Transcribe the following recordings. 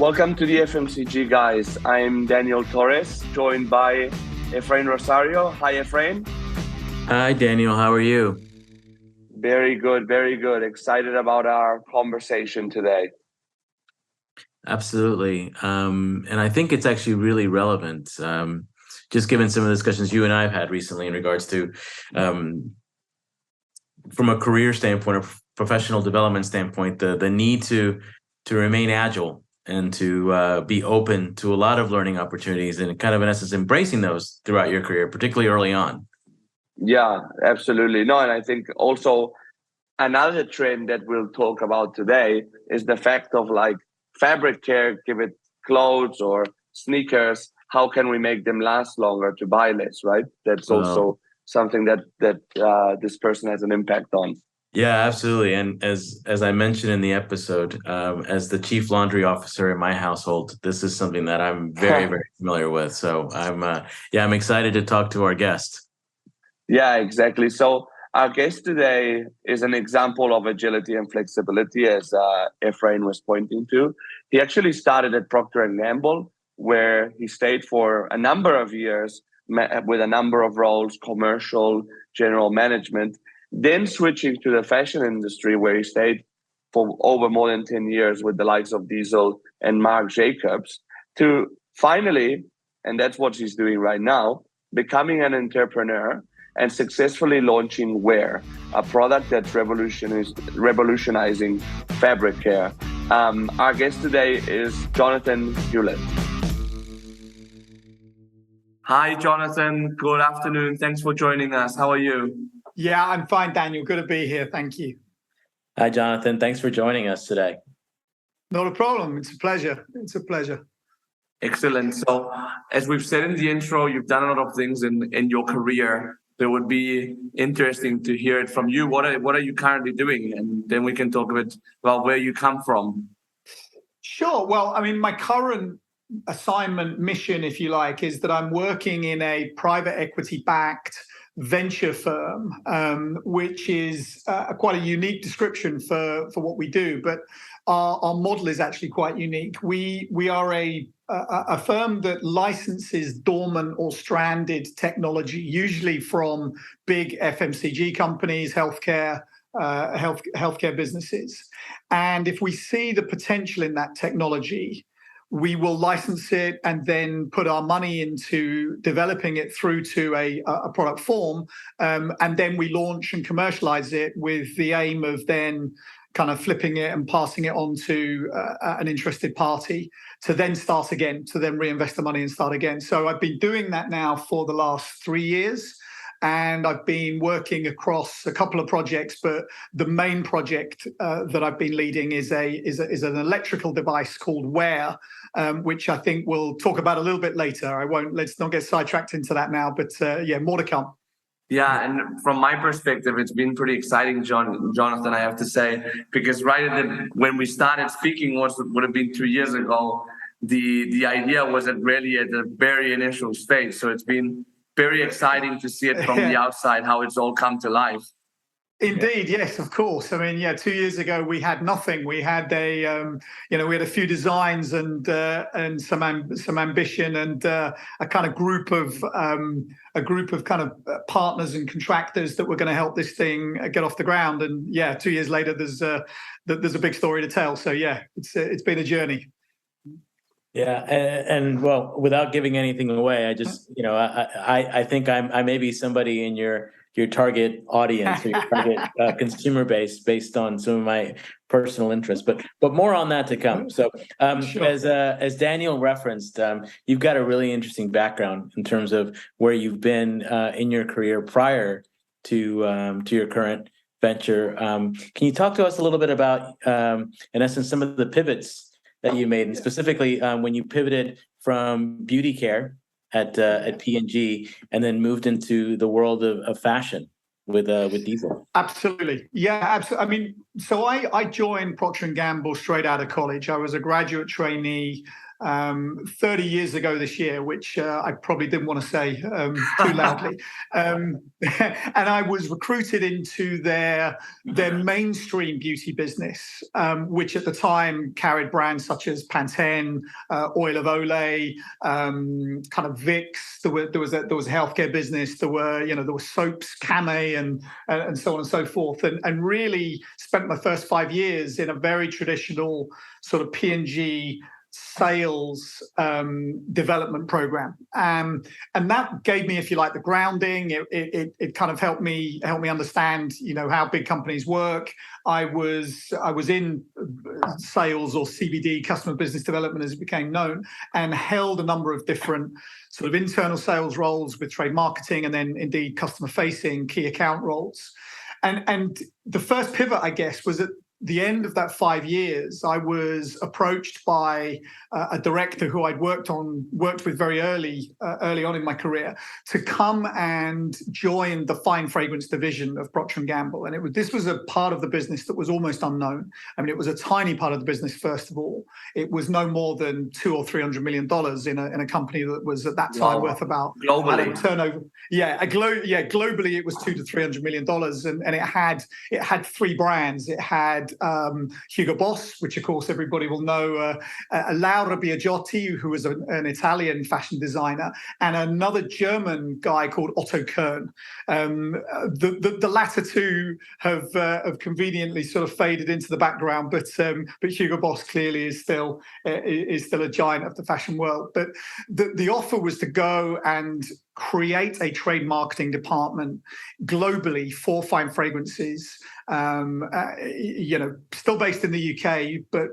Welcome to the FMCG Guys. I'm Daniel Torres, joined by Efrain Rosario. Hi, Efrain. Hi, Daniel. How are you? Very good, very good. Excited about our conversation today. Absolutely. And I think it's actually really relevant, just given some of the discussions you and I have had recently in regards to, from a career standpoint, a professional development standpoint, the need to remain agile and to be open to a lot of learning opportunities and kind of, in essence, embracing those throughout your career, particularly early on. Yeah, absolutely. No, and I think also another trend that we'll talk about today is the fact of like fabric care, give it clothes or sneakers. How can we make them last longer to buy less, right? That's also something that this person has an impact on. Yeah, absolutely. And as I mentioned in the episode, as the chief laundry officer in my household, this is something that I'm very, very familiar with. So I'm excited to talk to our guest. Yeah, exactly. So our guest today is an example of agility and flexibility, as Efrain was pointing to. He actually started at Procter Gamble, where he stayed for a number of years with a number of roles, commercial, general management, then switching to the fashion industry, where he stayed for over more than 10 years with the likes of Diesel and Marc Jacobs, to finally, and that's what he's doing right now, becoming an entrepreneur and successfully launching Wear, a product that's revolutionizing fabric care. Our guest today is Jonathan Hewlett. Hi, Jonathan. Good afternoon. Thanks for joining us. How are you? Yeah, I'm fine, Daniel. Good to be here. Thank you. Hi, Jonathan. Thanks for joining us today. Not a problem. It's a pleasure. It's a pleasure. Excellent. So, as we've said in the intro, you've done a lot of things in your career. It would be interesting to hear it from you. What are you currently doing? And then we can talk a bit about where you come from. Sure. Well, I mean, my current assignment mission, if you like, is that I'm working in a private equity-backed venture firm, which is quite a unique description for what we do. But our model is actually quite unique. We are a firm that licenses dormant or stranded technology, usually from big FMCG companies, healthcare businesses. And if we see the potential in that technology, we will license it and then put our money into developing it through to a product form. And then we launch and commercialize it with the aim of then kind of flipping it and passing it on to an interested party to then start again, to then reinvest the money and start again. So I've been doing that now for the last 3 years. And I've been working across a couple of projects, but the main project that I've been leading is an electrical device called Wear, which I think we'll talk about a little bit later. Let's not get sidetracked into that now, but more to come. Yeah, and from my perspective, it's been pretty exciting, Jonathan, I have to say, because when we started speaking, would have been 2 years ago, the idea was really at the very initial stage. So it's been very exciting to see it from the outside, how it's all come to life. Indeed, yes, of course. I mean, 2 years ago we had nothing. We had we had a few designs and some ambition and a kind of group of kind of partners and contractors that were going to help this thing get off the ground. And 2 years later, there's a big story to tell. So it's been a journey. Yeah, and well, without giving anything away, I just I think I may be somebody in your target audience or your target consumer base based on some of my personal interests, but more on that to come. So Sure. As Daniel referenced, you've got a really interesting background in terms of where you've been in your career prior to your current venture. Can you talk to us a little bit about, in essence, some of the pivots that you made, and specifically when you pivoted from beauty care at P&G and then moved into the world of fashion with Diesel? Absolutely. Yeah, absolutely. I mean, so I joined Procter Gamble straight out of college. I was a graduate trainee 30 years ago this year, which I probably didn't want to say too loudly. And I was recruited into their mainstream beauty business, which at the time carried brands such as Pantene, Oil of Olay, kind of Vicks. There was a healthcare business. There were soaps, Camay, and so on and so forth. And really spent my first 5 years in a very traditional sort of P&G sales development program, and that gave me, if you like, the grounding. It kind of helped me understand, how big companies work. I was in sales, or CBD, customer business development as it became known, and held a number of different sort of internal sales roles with trade marketing, and then indeed customer facing key account roles. And the first pivot, I guess, was at the end of that 5 years. I was approached by a director who I'd worked with very early on in my career, to come and join the fine fragrance division of Procter Gamble. And this was a part of the business that was almost unknown. I mean, it was a tiny part of the business. First of all, it was no more than $200 or $300 million in a company that was at that time worth about globally turnover. Globally it was $200 to $300 million, and it had 3 brands. It had Hugo Boss, which of course everybody will know, Laura Biagiotti, who was an Italian fashion designer, and another German guy called Otto Kern. The latter two have conveniently sort of faded into the background, but Hugo Boss clearly is still a giant of the fashion world. But the offer was to go and create a trade marketing department globally for fine fragrances, still based in the UK, but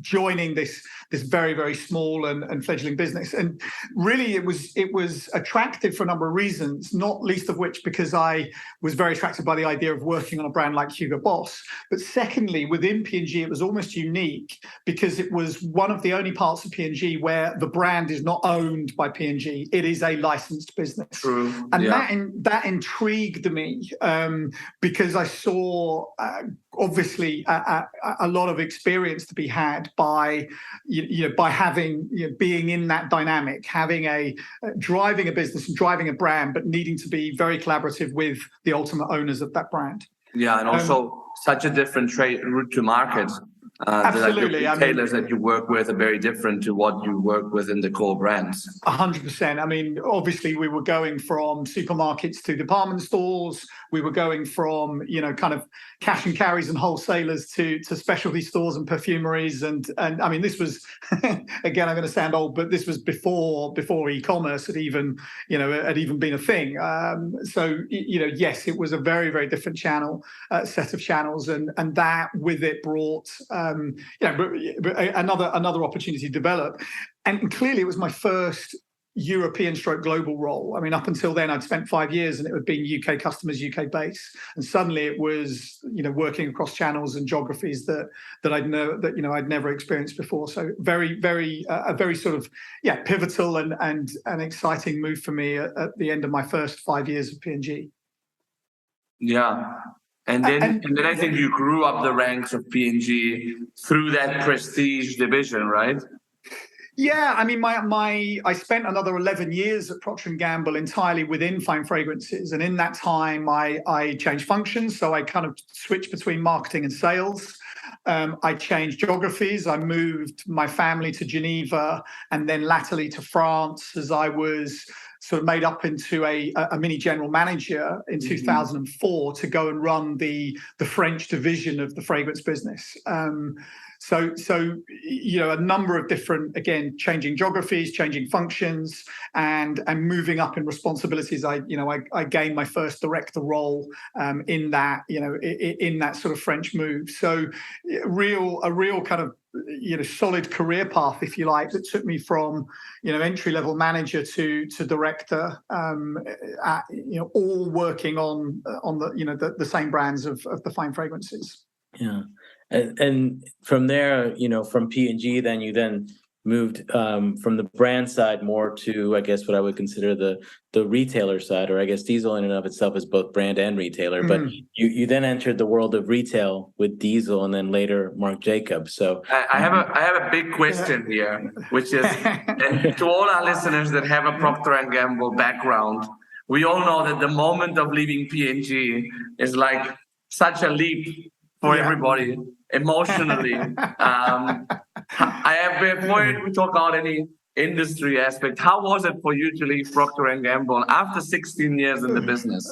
joining this very, very small and fledgling business. And really it was attractive for a number of reasons, not least of which because I was very attracted by the idea of working on a brand like Hugo Boss. But secondly, within P&G, it was almost unique because it was one of the only parts of P&G where the brand is not owned by P&G. It is a licensed business. True. And that intrigued me, because I saw obviously a lot of experience to be had by having, being in that dynamic, driving a business and driving a brand, but needing to be very collaborative with the ultimate owners of that brand. Yeah, and also such a different trade route to market. Absolutely. The retailers that you work with are very different to what you work with in the core brands. 100%. I mean, obviously, we were going from supermarkets to department stores. We were going from, kind of cash and carries and wholesalers to specialty stores and perfumeries. And I mean, this was, again, I'm going to sound old, but this was before e-commerce had even been a thing. So, yes, it was a very, very different set of channels. And that with it brought, another opportunity to develop. And clearly it was my first European/global role. I mean, up until then, I'd spent 5 years and it had been UK customers, UK base. And suddenly it was, working across channels and geographies that I'd never experienced before. So very, very, a very sort of, pivotal and an exciting move for me at the end of my first 5 years of P&G. Yeah. And then I think you grew up the ranks of P&G through that prestige division, right? Yeah, I mean, I spent another 11 years at Procter & Gamble entirely within fine fragrances. And in that time, I changed functions. So I kind of switched between marketing and sales. I changed geographies. I moved my family to Geneva and then latterly to France as I was sort of made up into a mini general manager in 2004 to go and run the French division of the fragrance business. So a number of different, again, changing geographies, changing functions, and moving up in responsibilities. I gained my first director role in that sort of French move. So a real kind of solid career path, if you like, that took me from entry level manager to director, all working on the same brands of the fine fragrances. Yeah. And from there, from P&G, then you moved from the brand side more to, I guess, what I would consider the retailer side, or I guess Diesel in and of itself is both brand and retailer. But you then entered the world of retail with Diesel, and then later Marc Jacobs. So I have a big question here, which is, and to all our listeners that have a Procter and Gamble background, we all know that the moment of leaving P&G is like such a leap for everybody emotionally. Before we talk about any industry aspect, how was it for you to leave Procter and Gamble after 16 years in the business?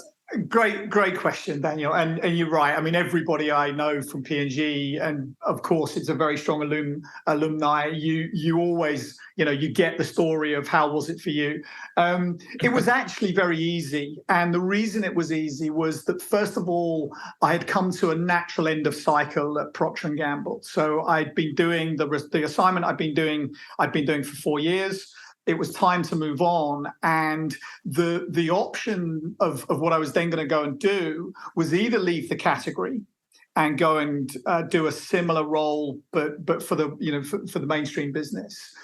Great question, Daniel. And you're right. I mean, everybody I know from P&G, and of course, it's a very strong alumni. You always, you get the story of how was it for you. It was actually very easy. And the reason it was easy was that, first of all, I had come to a natural end of cycle at Procter & Gamble. So I'd been doing the assignment I'd been doing for 4 years. It was time to move on, and the option of what I was then going to go and do was either leave the category and go and do a similar role, but for the mainstream business,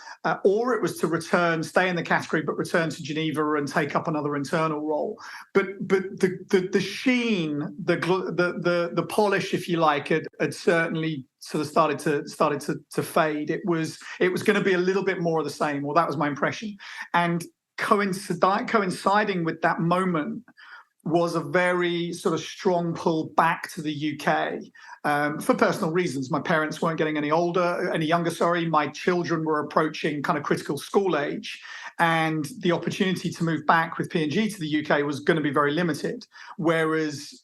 or it was to stay in the category but return to Geneva and take up another internal role. But the sheen, the polish, if you like, had certainly sort of started to fade. It was going to be a little bit more of the same, or that was my impression. And coinciding with that moment was a very sort of strong pull back to the UK for personal reasons. My parents weren't getting any younger. My children were approaching kind of critical school age, and the opportunity to move back with P&G to the UK was going to be very limited. Whereas,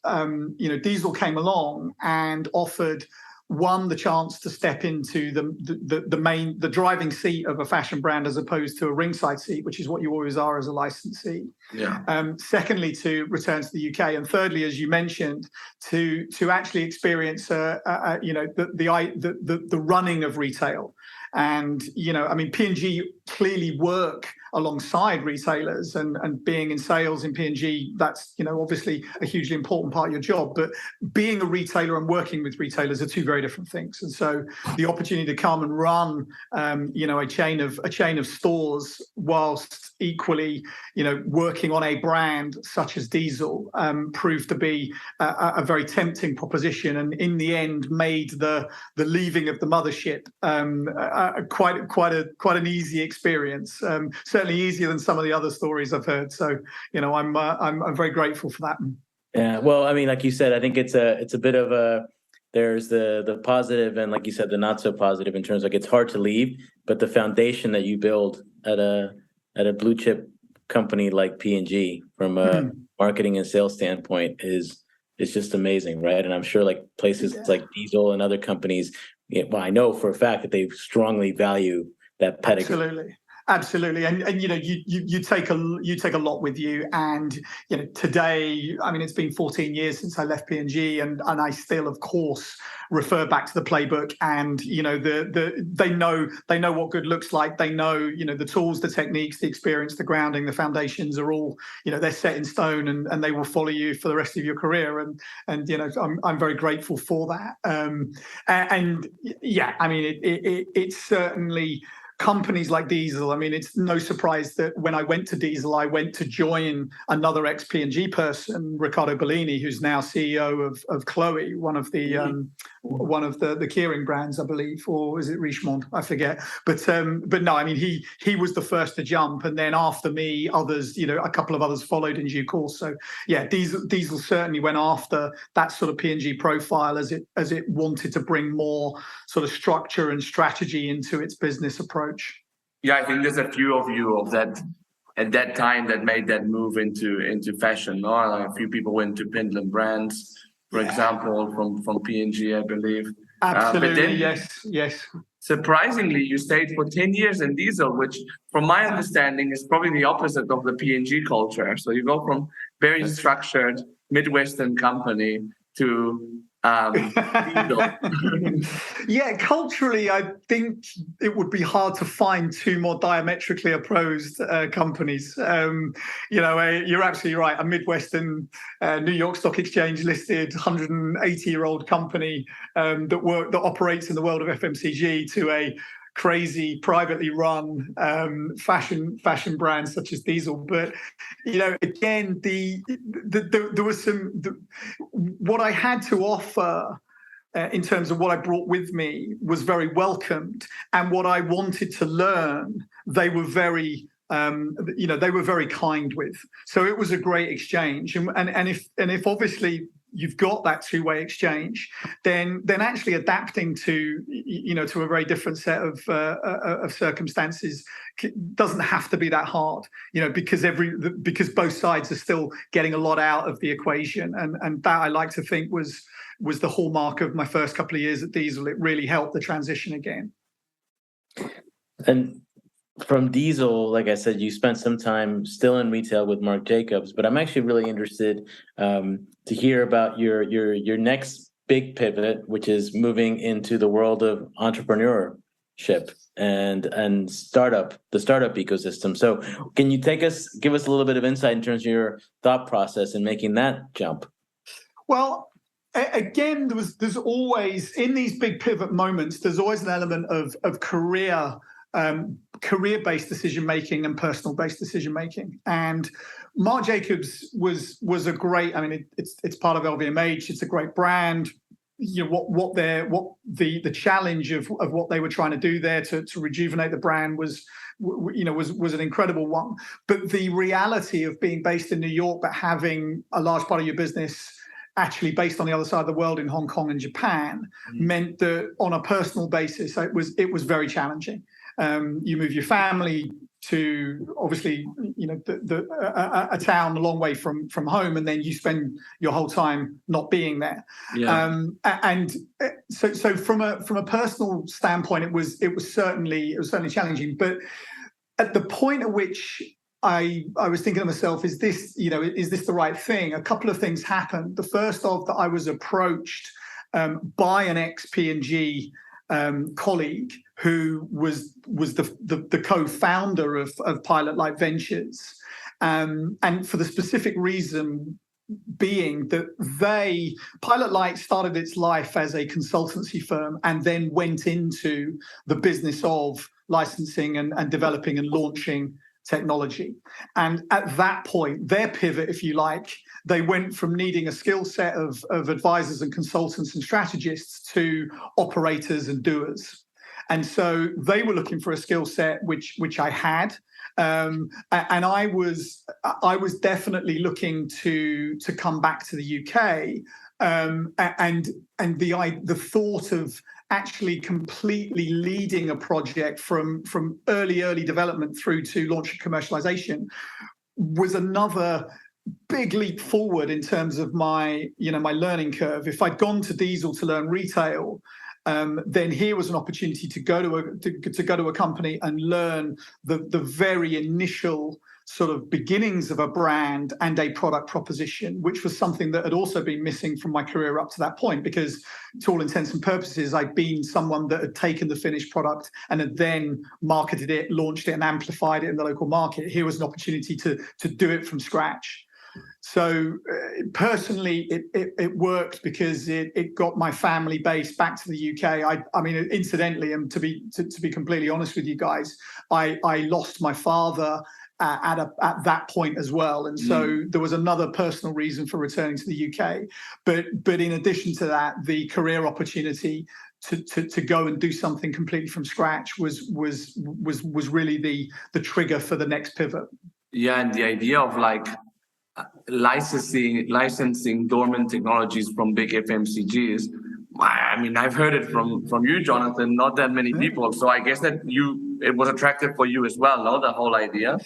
Diesel came along and offered the chance to step into the driving seat of a fashion brand as opposed to a ringside seat, which is what you always are as a licensee. Yeah. Secondly, to return to the UK, and thirdly, as you mentioned, to actually experience the running of retail. And P&G clearly work alongside retailers, and being in sales in P&G, that's obviously a hugely important part of your job. But being a retailer and working with retailers are two very different things. And so the opportunity to come and run a chain of stores whilst equally working on a brand such as Diesel proved to be a very tempting proposition, and in the end made the leaving of the mothership quite an easy experience. Certainly easier than some of the other stories I've heard. So I'm very grateful for that. Yeah, well, I mean, like you said, I think it's a bit of there's the positive and, like you said, the not so positive in terms of, like, it's hard to leave, but the foundation that you build at a blue chip company like P&G from a marketing and sales standpoint is just amazing, right? And I'm sure like places like Diesel and other companies, I know for a fact that they strongly value that pedigree. Absolutely, and you take a lot with you, and today, I mean, it's been 14 years since I left P&G, and I still, of course, refer back to the playbook, and they know what good looks like. They know the tools, the techniques, the experience, the grounding, the foundations are all they're set in stone, and they will follow you for the rest of your career, and I'm very grateful for that. And yeah, I mean, it's certainly. Companies like Diesel, I mean, it's no surprise that when I went to Diesel, I went to join another ex-P&G person, Riccardo Bellini, who's now CEO of Chloe, one of the Kering brands, I believe, or is it Richemont? I forget. But no, I mean, he was the first to jump, and then after me, others, a couple of others followed in due course. So yeah, Diesel certainly went after that sort of P&G profile as it wanted to bring more sort of structure and strategy into its business approach. Yeah, I think there's a few of you of that at that time that made that move into fashion. No? A few people went to Pentland Brands, for example, from P&G, I believe. Absolutely, but then, yes. Surprisingly, you stayed for 10 years in Diesel, which, from my understanding, is probably the opposite of the P&G culture. So you go from very structured Midwestern company to yeah, culturally, I think it would be hard to find two more diametrically opposed companies. You're absolutely right. A Midwestern, New York Stock Exchange listed 180-year-old company that operates in the world of FMCG to a crazy privately run fashion brands such as Diesel. But again, there was what I had to offer in terms of what I brought with me was very welcomed, and what I wanted to learn, they were very kind with. So it was a great exchange, and if obviously you've got that two-way exchange, then actually adapting to a very different set of circumstances doesn't have to be that hard, because both sides are still getting a lot out of the equation, and that I like to think was the hallmark of my first couple of years at Diesel. It really helped the transition again. And from Diesel, like I said, you spent some time still in retail with Marc Jacobs, but I'm actually really interested to hear about your next big pivot, which is moving into the world of entrepreneurship and the startup ecosystem. So can you give us a little bit of insight in terms of your thought process in making that jump? Well, again, there's always, in these big pivot moments, there's always an element of career-based decision-making and personal-based decision-making. And Marc Jacobs was a great, it's part of LVMH, it's a great brand. The challenge of what they were trying to do there to rejuvenate the brand was an incredible one. But the reality of being based in New York, but having a large part of your business actually based on the other side of the world in Hong Kong and Japan, meant that on a personal basis, it was very challenging. You move your family to obviously a town a long way from home, and then you spend your whole time not being there. And so from a personal standpoint, it was certainly challenging. But at the point at which I was thinking to myself, is this the right thing? A couple of things happened. The first of that, I was approached by an ex-P&G colleague who was the co-founder of Pilot Light Ventures, and for the specific reason being that Pilot Light started its life as a consultancy firm and then went into the business of licensing and developing and launching technology. And at that point, their pivot, if you like, they went from needing a skill set of advisors and consultants and strategists to operators and doers. And so they were looking for a skill set which I had, and I was definitely looking to come back to the UK, and the thought of actually completely leading a project from early development through to launch and commercialization was another big leap forward in terms of my learning curve. If I'd gone to Diesel to learn retail, then here was an opportunity to go to a company and learn the very initial sort of beginnings of a brand and a product proposition, which was something that had also been missing from my career up to that point, because to all intents and purposes, I'd been someone that had taken the finished product and had then marketed it, launched it, and amplified it in the local market. Here was an opportunity to do it from scratch. So personally, it worked because it got my family base back to the UK. I mean, incidentally, and to be completely honest with you guys, I lost my father at that point as well, and so there was another personal reason for returning to the UK. But in addition to that, the career opportunity to go and do something completely from scratch was really the trigger for the next pivot. Yeah, and the idea of like licensing dormant technologies from big FMCGs. I mean, I've heard it from you, Jonathan, not that many people. So I guess that it was attractive for you as well, no? The whole idea.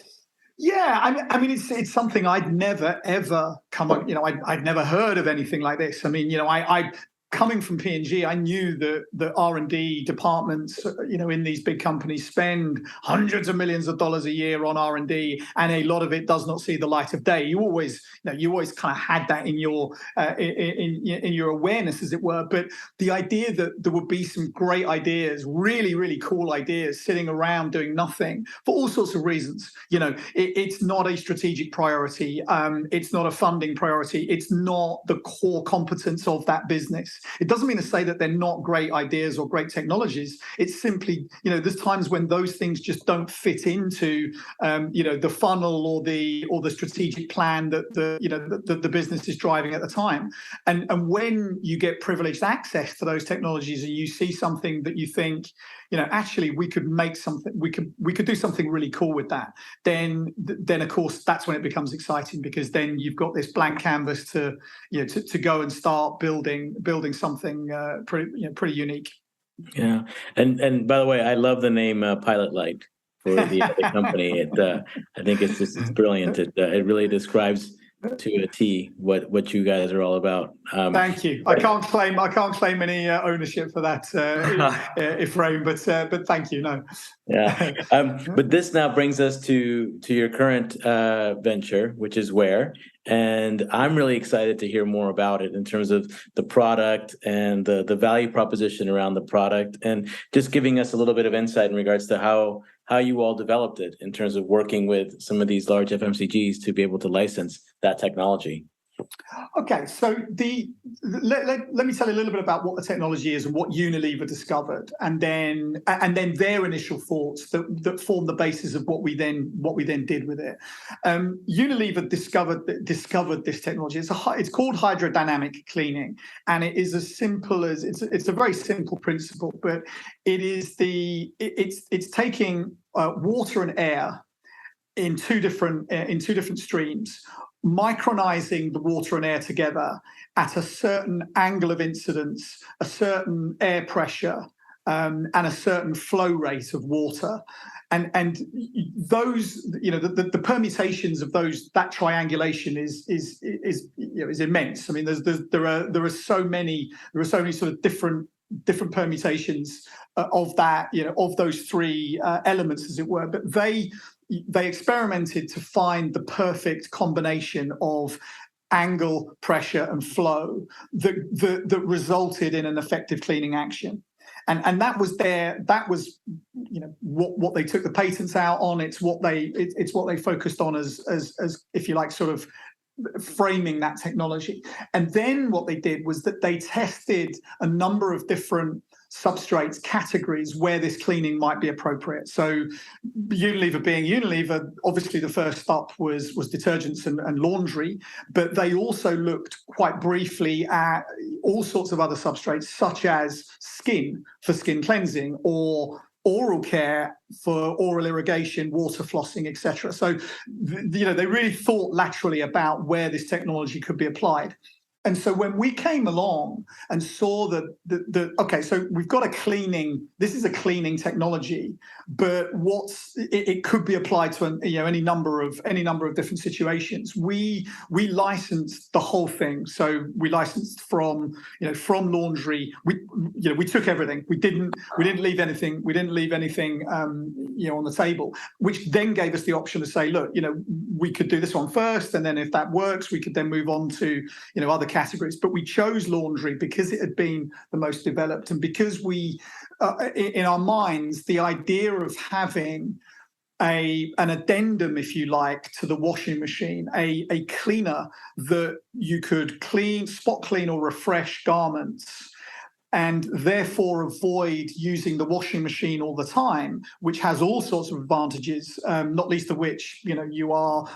Yeah, I mean, it's something I'd never ever come up. I'd never heard of anything like this. I mean, I coming from P&G, I knew that the R&D departments, in these big companies spend hundreds of millions of dollars a year on R&D, and a lot of it does not see the light of day. You always kind of had that in your in your awareness, as it were. But the idea that there would be some great ideas, really, really cool ideas, sitting around doing nothing for all sorts of reasons. It's not a strategic priority. It's not a funding priority. It's not the core competence of that business. It doesn't mean to say that they're not great ideas or great technologies. It's simply, there's times when those things just don't fit into, the funnel or the strategic plan that the business is driving at the time. And when you get privileged access to those technologies and you see something that you think, actually we could make something, we could do something really cool with that, then of course that's when it becomes exciting, because then you've got this blank canvas to go and start building something pretty unique. Yeah, and by the way, I love the name Pilot Light for the company. I think it's brilliant. It really describes to a T what you guys are all about. Thank you. I can't claim any ownership for that, Ephraim, but thank you. No. Yeah. But this now brings us to your current venture, which is Where, and I'm really excited to hear more about it in terms of the product and the value proposition around the product, and just giving us a little bit of insight in regards to how you all developed it in terms of working with some of these large FMCGs to be able to license that technology. Okay, so let me tell you a little bit about what the technology is and what Unilever discovered, and then their initial thoughts that formed the basis of what we then did with it. Unilever discovered this technology. It's called hydrodynamic cleaning, and it is as simple as it's a very simple principle, but it's taking water and air in two different streams, micronizing the water and air together at a certain angle of incidence, a certain air pressure, and a certain flow rate of water, and those, the permutations of that triangulation is immense. I mean, there are so many sort of different permutations of that, of those three elements, as it were, but they experimented to find the perfect combination of angle, pressure, and flow that resulted in an effective cleaning action. And that was what they took the patents out on. It's what they focused on as if you like, sort of framing that technology. And then what they did was that they tested a number of different substrates, categories where this cleaning might be appropriate. So Unilever being Unilever, obviously the first stop was detergents and laundry, but they also looked quite briefly at all sorts of other substrates, such as skin for skin cleansing, or oral care for oral irrigation, water flossing, etc. So they really thought laterally about where this technology could be applied. And so when we came along and saw that okay, so we've got this is a cleaning technology, but it could be applied to any number of different situations. We licensed the whole thing. So we licensed from laundry. We took everything. We didn't leave anything. We didn't leave anything on the table, which then gave us the option to say, look, we could do this one first, and then if that works, we could then move on to other categories. But we chose laundry because it had been the most developed, and because we, in our minds, the idea of having an addendum, if you like, to the washing machine, a cleaner that you could spot clean or refresh garments, and therefore avoid using the washing machine all the time, which has all sorts of advantages, not least of which, you're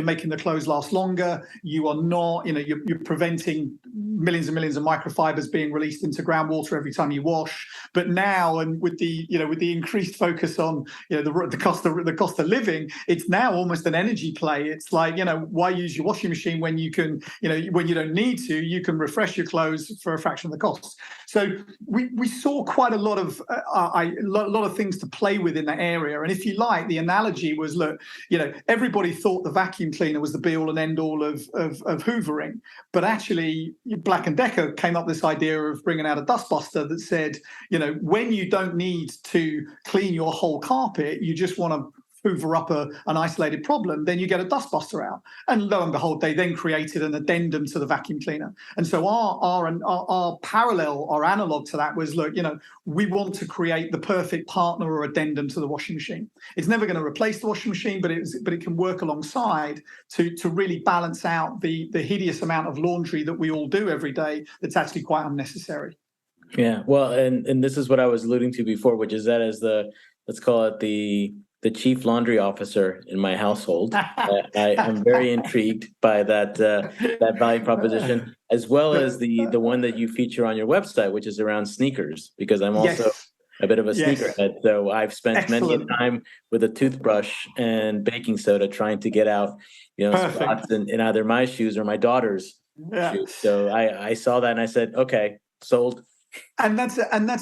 making the clothes last longer. You are not, you're preventing millions and millions of microfibers being released into groundwater every time you wash. But now, and with the increased focus on the cost of living, it's now almost an energy play. It's like, why use your washing machine when you can, when you don't need to, you can refresh your clothes for a fraction of the cost. So we saw quite a lot of things to play with in that area. And if you like, the analogy was, look, everybody thought the vacuum cleaner was the be all and end all of hoovering, but actually Black & Decker came up with this idea of bringing out a dustbuster that said, when you don't need to clean your whole carpet, you just want to hoover up an isolated problem, then you get a dustbuster out. And lo and behold, they then created an addendum to the vacuum cleaner. And so our parallel, our analog to that was, look, we want to create the perfect partner or addendum to the washing machine. It's never going to replace the washing machine, but it can work alongside to really balance out the hideous amount of laundry that we all do every day that's actually quite unnecessary. Yeah, well, and this is what I was alluding to before, which is that as let's call it the chief laundry officer in my household. I'm very intrigued by that value proposition, as well as the one that you feature on your website, which is around sneakers, because I'm also a bit of a sneakerhead. So I've spent many a time with a toothbrush and baking soda trying to get out, spots in either my shoes or my daughter's shoes. So I saw that and I said, okay, sold. And that's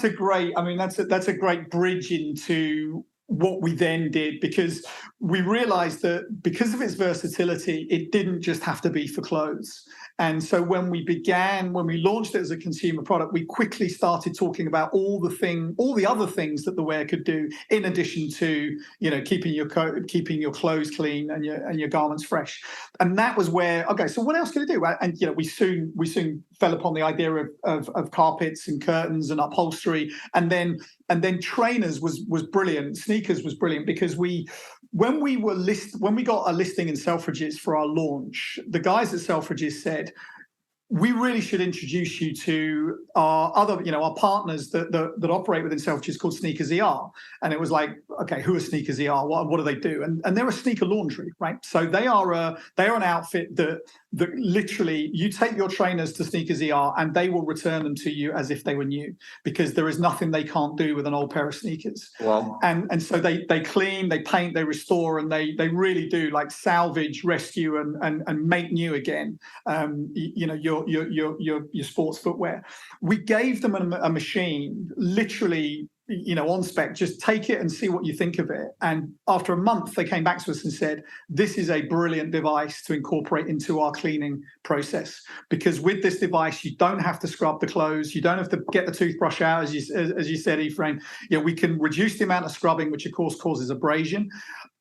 a great bridge into what we then did, because we realized that because of its versatility, it didn't just have to be for clothes. And so when we launched it as a consumer product, we quickly started talking about all the other things that the wear could do, in addition to keeping your clothes clean and your garments fresh. And that was where, okay, so what else could it do? And we soon fell upon the idea of carpets and curtains and upholstery, and then trainers was brilliant. Sneakers was brilliant, because when we got a listing in Selfridges for our launch, the guys at Selfridges said, we really should introduce you to our partners that operate within Selfridges, called Sneakers ER. And it was like, okay, who are Sneakers ER? What do they do? And they're a sneaker laundry, right? So they are an outfit that literally you take your trainers to Sneakers ER and they will return them to you as if they were new, because there is nothing they can't do with an old pair of sneakers. Wow. And so they clean, they paint, they restore, and they really do like salvage, rescue, and make new again. Your sports footwear. We gave them a machine, literally, on spec, just take it and see what you think of it. And after a month, they came back to us and said, this is a brilliant device to incorporate into our cleaning process, because with this device, you don't have to scrub the clothes. You don't have to get the toothbrush out, as you said, Ephraim. We can reduce the amount of scrubbing, which of course causes abrasion.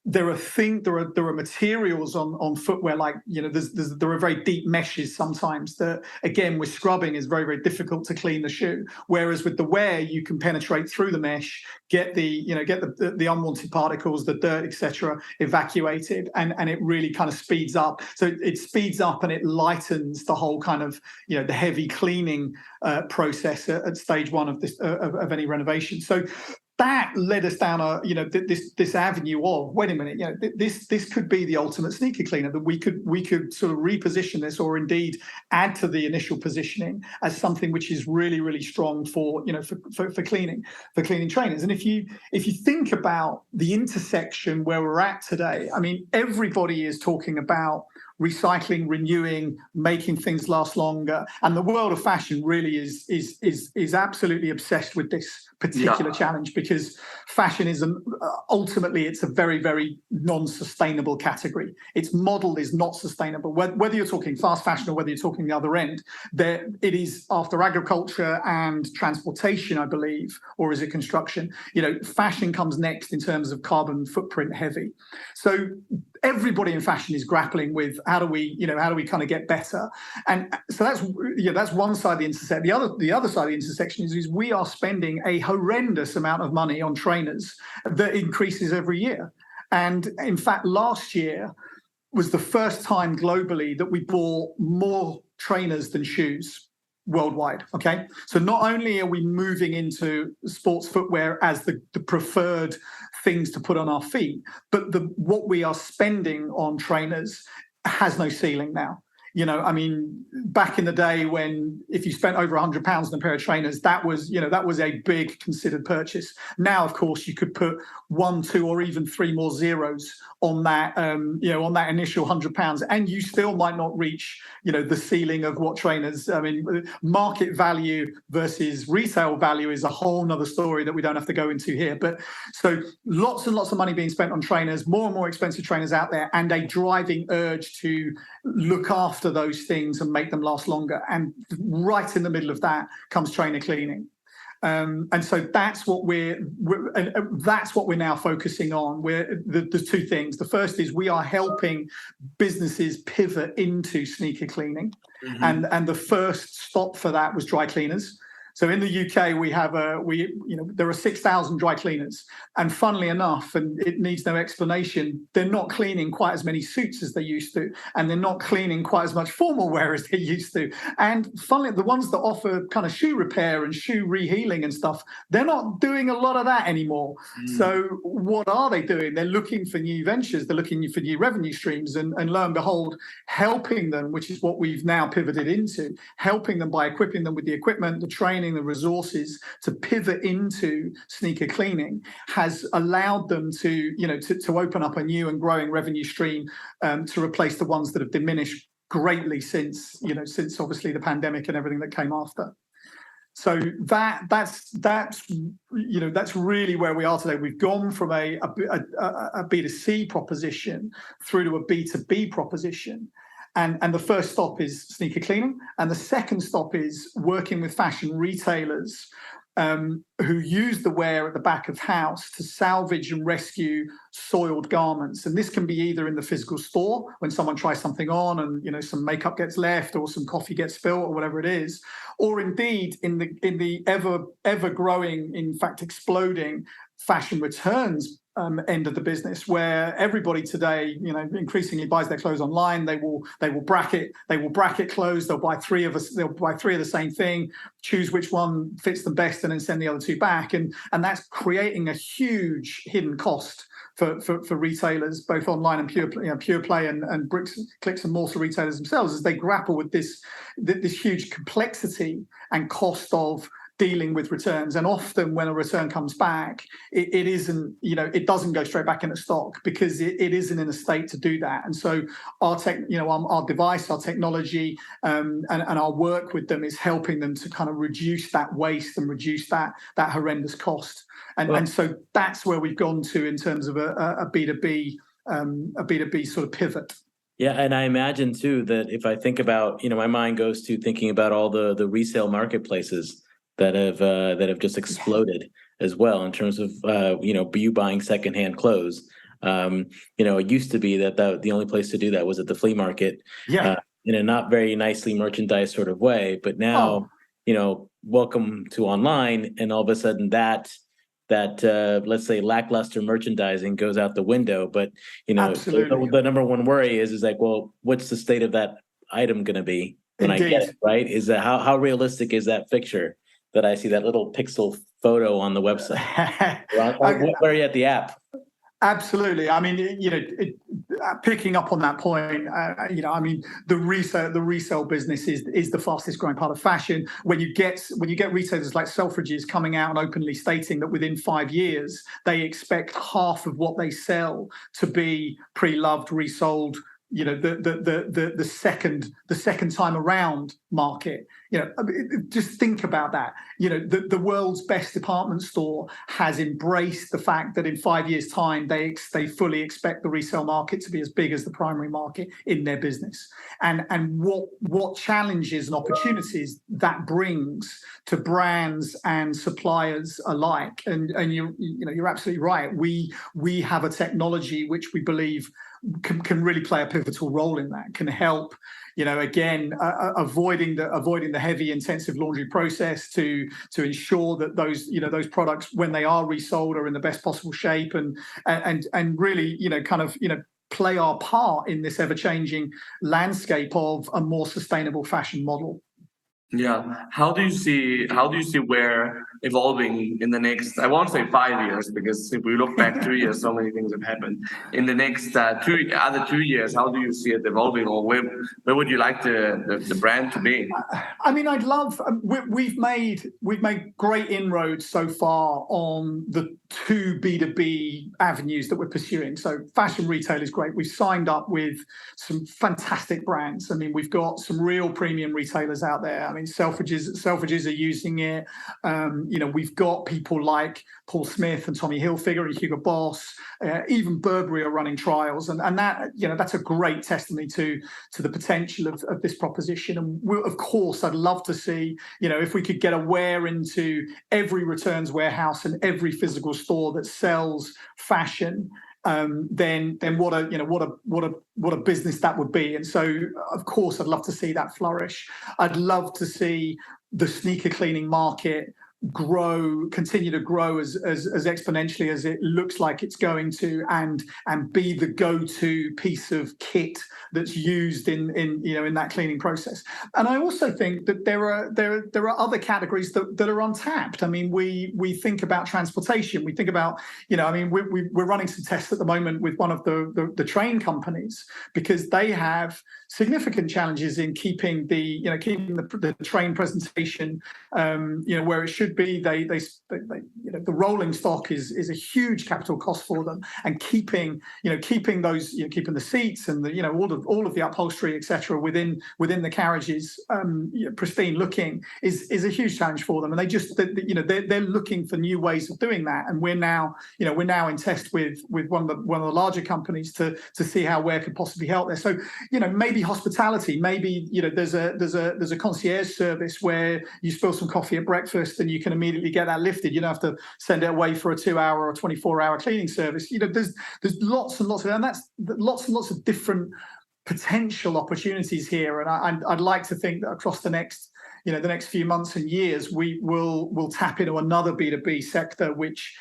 There are materials on footwear, like there are very deep meshes sometimes that, again, with scrubbing is very, very difficult to clean the shoe. Whereas with the wear, you can penetrate through the mesh, get the unwanted particles, the dirt, etc., evacuated, and it really kind of speeds up. So it speeds up and it lightens the whole kind of the heavy cleaning process at stage one of any renovation. So that led us down this avenue of, wait a minute, this could be the ultimate sneaker cleaner, that we could sort of reposition this, or indeed add to the initial positioning as something which is really, really strong for cleaning trainers. And if you think about the intersection where we're at today, I mean, everybody is talking about recycling, renewing, making things last longer, and the world of fashion really is absolutely obsessed with this particular challenge, because fashion is ultimately it's a very, very non-sustainable category. Its model is not sustainable. Whether you're talking fast fashion or whether you're talking the other end, it is after agriculture and transportation, I believe, or is it construction? Fashion comes next in terms of carbon footprint heavy. So everybody in fashion is grappling with how do we kind of get better, and so that's one side of the intersection. The other side of the intersection is we are spending a horrendous amount of money on trainers that increases every year. And in fact, last year was the first time globally that we bought more trainers than shoes worldwide. Okay, so not only are we moving into sports footwear as the preferred things to put on our feet, but what we are spending on trainers has no ceiling now. I mean, back in the day when if you spent over £100 on a pair of trainers, that was a big considered purchase. Now, of course, you could put 1, 2, or even 3 more zeros on that, on that initial £100, and you still might not reach, the ceiling of what trainers. I mean, market value versus retail value is a whole nother story that we don't have to go into here. But so lots and lots of money being spent on trainers, more and more expensive trainers out there, and a driving urge to look after those things and make them last longer. And right in the middle of that comes trainer cleaning. And so that's what we're now focusing on. There's two things. The first is we are helping businesses pivot into sneaker cleaning, and the first stop for that was dry cleaners. So in the UK, there are 6,000 dry cleaners, and funnily enough, and it needs no explanation, they're not cleaning quite as many suits as they used to, and they're not cleaning quite as much formal wear as they used to. And funnily, the ones that offer kind of shoe repair and shoe rehealing and stuff, they're not doing a lot of that anymore. So what are they doing? They're looking for new ventures, they're looking for new revenue streams, and lo and behold, helping them, which is what we've now pivoted into, helping them by equipping them with the equipment, the training, the resources to pivot into sneaker cleaning, has allowed them to open up a new and growing revenue stream to replace the ones that have diminished greatly since obviously the pandemic and everything that came after. So that's really where we are today. We've gone from a B2C proposition through to a B2B proposition. And the first stop is sneaker cleaning. And the second stop is working with fashion retailers who use the wear at the back of house to salvage and rescue soiled garments. And this can be either in the physical store when someone tries something on and some makeup gets left or some coffee gets spilled or whatever it is, or indeed in the ever growing, in fact exploding fashion returns end of the business, where everybody today, increasingly buys their clothes online. They will bracket clothes. They'll buy three of the same thing, choose which one fits them best, and then send the other two back. And that's creating a huge hidden cost for retailers, both online and pure play and clicks and mortar retailers themselves, as they grapple with this huge complexity and cost of dealing with returns. And often when a return comes back, it doesn't go straight back into stock because it isn't in a state to do that. And so our device, our technology, and our work with them is helping them to kind of reduce that waste and reduce that horrendous cost. And so that's where we've gone to in terms of a B2B sort of pivot. Yeah, and I imagine too that if I think about, my mind goes to thinking about all the resale marketplaces that have just exploded as well in terms of you buying secondhand clothes. It used to be that the only place to do that was at the flea market, in a not very nicely merchandised sort of way. But now, welcome to online, and all of a sudden that let's say lackluster merchandising goes out the window. But the number one worry is like, well, what's the state of that item going to be when Indeed. I get it? Right? Is that how realistic is that picture? That I see that little pixel photo on the website. Where are you at the app? Absolutely. I mean, picking up on that point, the resale business is the fastest growing part of fashion. When you get retailers like Selfridges coming out and openly stating that within 5 years they expect half of what they sell to be pre-loved, resold. The second time around market. Just think about that. The world's best department store has embraced the fact that in 5 years' time they fully expect the resale market to be as big as the primary market in their business. And what challenges and opportunities that brings to brands and suppliers alike. And you're absolutely right. We have a technology which we believe can really play a pivotal role in that, can help, avoiding the heavy intensive laundry process to ensure that those products, when they are resold, are in the best possible shape and really, play our part in this ever-changing landscape of a more sustainable fashion model. Yeah. How do you see where evolving in the next, I won't say 5 years, because if we look back 2 years, so many things have happened. In the next 2 years, how do you see it evolving, or where would you like the brand to be? I mean, I'd love, we've made great inroads so far on the two B2B avenues that we're pursuing. So fashion retail is great. We've signed up with some fantastic brands. I mean, we've got some real premium retailers out there. I mean, Selfridges are using it. We've got people like Paul Smith and Tommy Hilfiger and Hugo Boss, even Burberry are running trials, and that that's a great testimony to the potential of this proposition. And of course, I'd love to see if we could get Aware into every returns warehouse and every physical store that sells fashion. Then what a business that would be. And so, of course, I'd love to see that flourish. I'd love to see the sneaker cleaning market continue to grow as exponentially as it looks like it's going to, and be the go-to piece of kit that's used in that cleaning process. And I also think that there are other categories that are untapped. I mean, we think about transportation. We think about we're running some tests at the moment with one of the train companies, because they have significant challenges in keeping the train presentation where it should be. The rolling stock is a huge capital cost for them, and keeping the seats and all of the upholstery, etc., within the carriages pristine looking is a huge challenge for them. And they're looking for new ways of doing that. And we're now in test with one of the larger companies to see how Aware could possibly help there. So maybe hospitality, maybe there's a concierge service where you spill some coffee at breakfast and you can immediately get that lifted. You don't have to send it away for a 2-hour or 24-hour cleaning service. There's lots and lots of, and that's lots and lots of different potential opportunities here. And I'd like to think that across the next few months and years, we'll tap into another B2B sector, which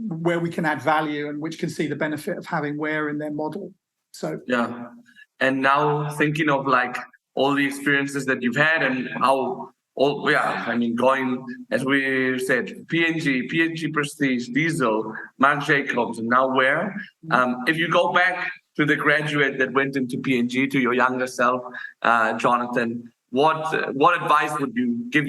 where we can add value and which can see the benefit of having Aware in their model. So yeah. And now thinking of all the experiences that you've had and how. Going, as we said, P&G Prestige, Diesel, Marc Jacobs, and now Aware. If you go back to the graduate that went into P&G, to your younger self, Jonathan, what advice would you give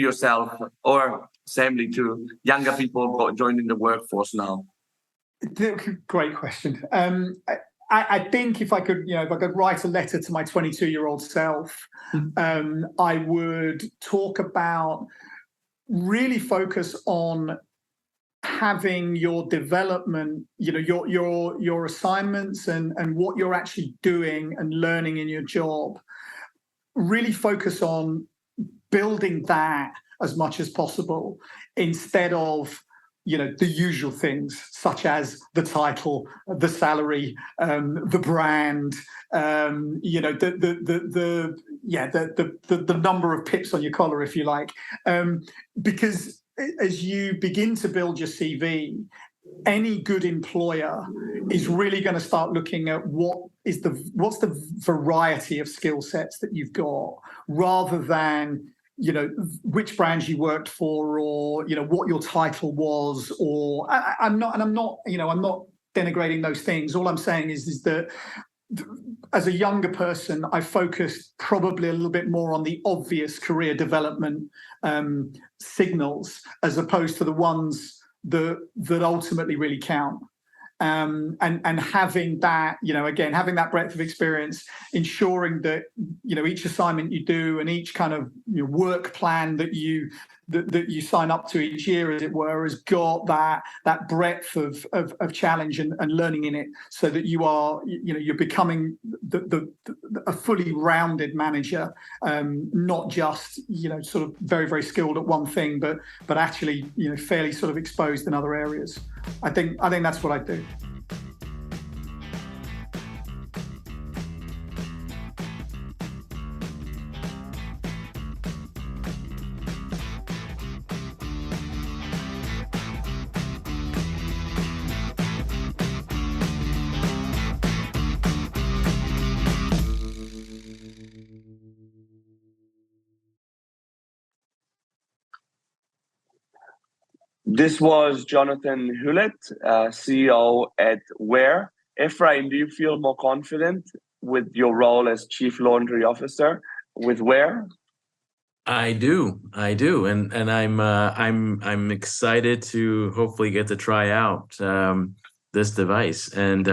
yourself, or assembly, to younger people joining the workforce now? Great question. I think if I could write a letter to my 22-year-old self, I would talk about really focus on having your development, your assignments and what you're actually doing and learning in your job. Really focus on building that as much as possible, instead of the usual things such as the title, the salary, the brand, the number of pips on your collar, if you like, because as you begin to build your CV, any good employer is really going to start looking at what's the variety of skill sets that you've got, rather than which brands you worked for, or what your title was, or I'm not denigrating those things. All I'm saying is that as a younger person, I focused probably a little bit more on the obvious career development signals, as opposed to the ones that ultimately really count. And having that, having that breadth of experience, ensuring that each assignment you do and each kind of work plan that you sign up to each year, as it were, has got that breadth of challenge and learning in it, so that you're becoming a fully rounded manager, not just sort of very, very skilled at one thing, but actually fairly sort of exposed in other areas. I think that's what I do. This was Jonathan Hewlett, CEO at Aware. Ephraim, do you feel more confident with your role as Chief Laundry Officer with Aware? I do, and I'm excited to hopefully get to try out this device, and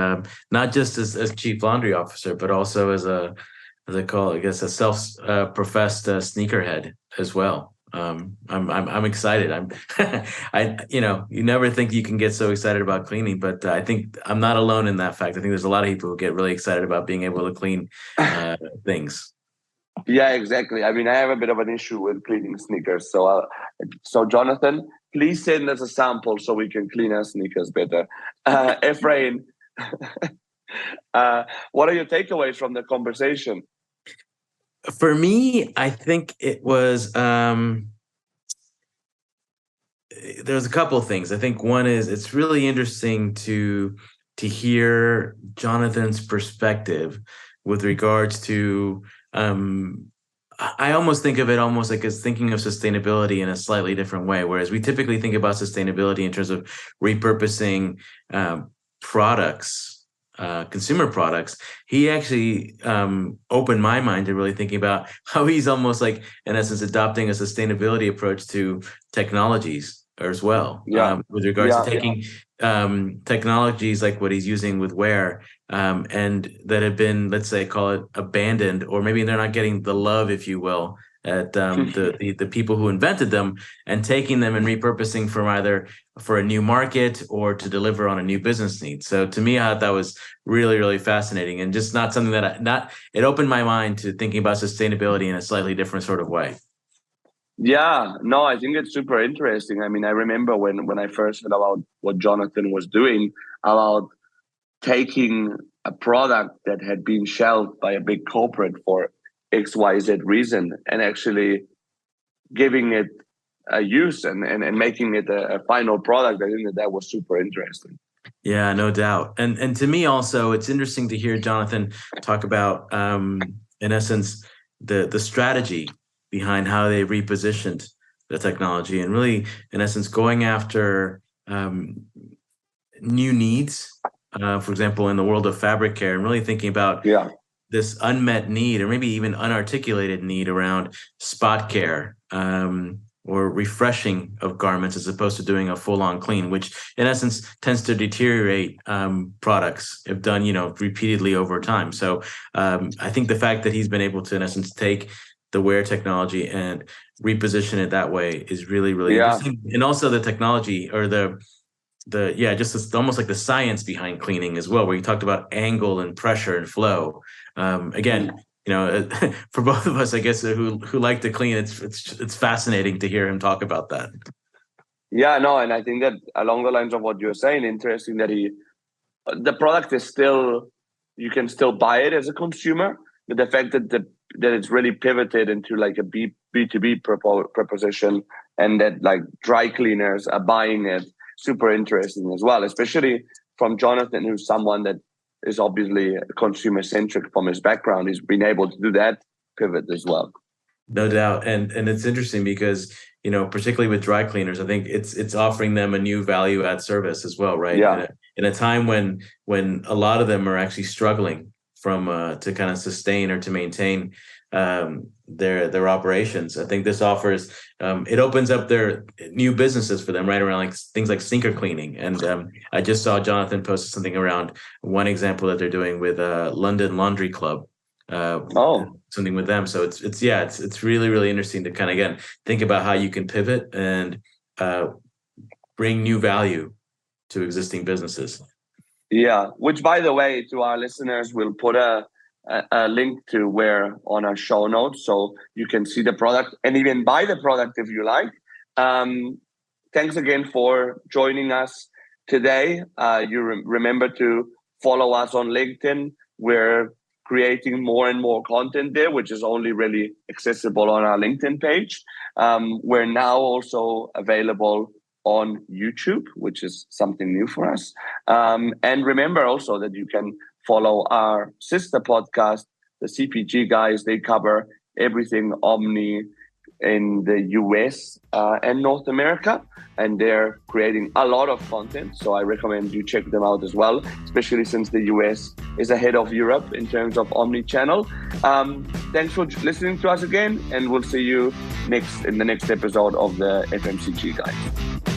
not just as Chief Laundry Officer, but also as a self-professed sneakerhead. as well. I'm excited. You never think you can get so excited about cleaning, but I think I'm not alone in that fact. I think there's a lot of people who get really excited about being able to clean things. Yeah, exactly. I mean, I have a bit of an issue with cleaning sneakers. So Jonathan, please send us a sample so we can clean our sneakers better. Ephraim, what are your takeaways from the conversation? For me, I think it was there's a couple of things. I think one is it's really interesting to hear Jonathan's perspective with regards to I almost think of it almost like as thinking of sustainability in a slightly different way, whereas we typically think about sustainability in terms of repurposing products, consumer products. He actually opened my mind to really thinking about how he's almost like, in essence, adopting a sustainability approach to technologies as well. With regards to taking technologies like what he's using with Wear, and that have been, let's say, call it abandoned, or maybe they're not getting the love, if you will, at the people who invented them, and taking them and repurposing from either for a new market or to deliver on a new business need. So to me, I thought that was really, really fascinating, and just not something that it opened my mind to thinking about sustainability in a slightly different sort of way. Yeah, no, I think it's super interesting. I mean, I remember when I first heard about what Jonathan was doing, about taking a product that had been shelved by a big corporate for XYZ reason and actually giving it a use and making it a final product. I think that was super interesting. Yeah, no doubt. And to me also, it's interesting to hear Jonathan talk about, in essence, the strategy behind how they repositioned the technology, and really, in essence, going after new needs. For example, in the world of fabric care, and really thinking about this unmet need, or maybe even unarticulated need around spot care, or refreshing of garments, as opposed to doing a full-on clean, which in essence tends to deteriorate products if done, repeatedly over time. So I think the fact that he's been able to, in essence, take the Wear technology and reposition it that way is really, really interesting. And also the technology, or just almost like the science behind cleaning as well, where you talked about angle and pressure and flow. Again, for both of us, I guess, who like to clean, it's fascinating to hear him talk about that. Yeah, no, and I think that along the lines of what you're saying, interesting that the product is still, you can still buy it as a consumer, but the fact that it's really pivoted into like a B2B proposition, and that like dry cleaners are buying it, super interesting as well, especially from Jonathan, who's someone that is obviously consumer centric from his background. He's been able to do that pivot as well. No doubt. And it's interesting because, particularly with dry cleaners, I think it's offering them a new value add service as well, right? Yeah. In a time when a lot of them are actually struggling to kind of sustain or to maintain their operations. I think this offers, it opens up their new businesses for them, right, around like things like sneaker cleaning. And I just saw Jonathan posted something around one example that they're doing with London Laundry Club. Something with them. So it's really, really interesting to kind of, again, think about how you can pivot and bring new value to existing businesses. Yeah, which, by the way, to our listeners, we'll put a link to Wear on our show notes, so you can see the product and even buy the product if you like. Thanks again for joining us today. You remember to follow us on LinkedIn. We're creating more and more content there, which is only really accessible on our LinkedIn page. We're now also available on YouTube, which is something new for us. And remember also that you can follow our sister podcast, the CPG Guys. They cover everything Omni in the US and North America, and they're creating a lot of content. So I recommend you check them out as well, especially since the US is ahead of Europe in terms of omni-channel. Thanks for listening to us again, and we'll see you in the next episode of the FMCG Guys.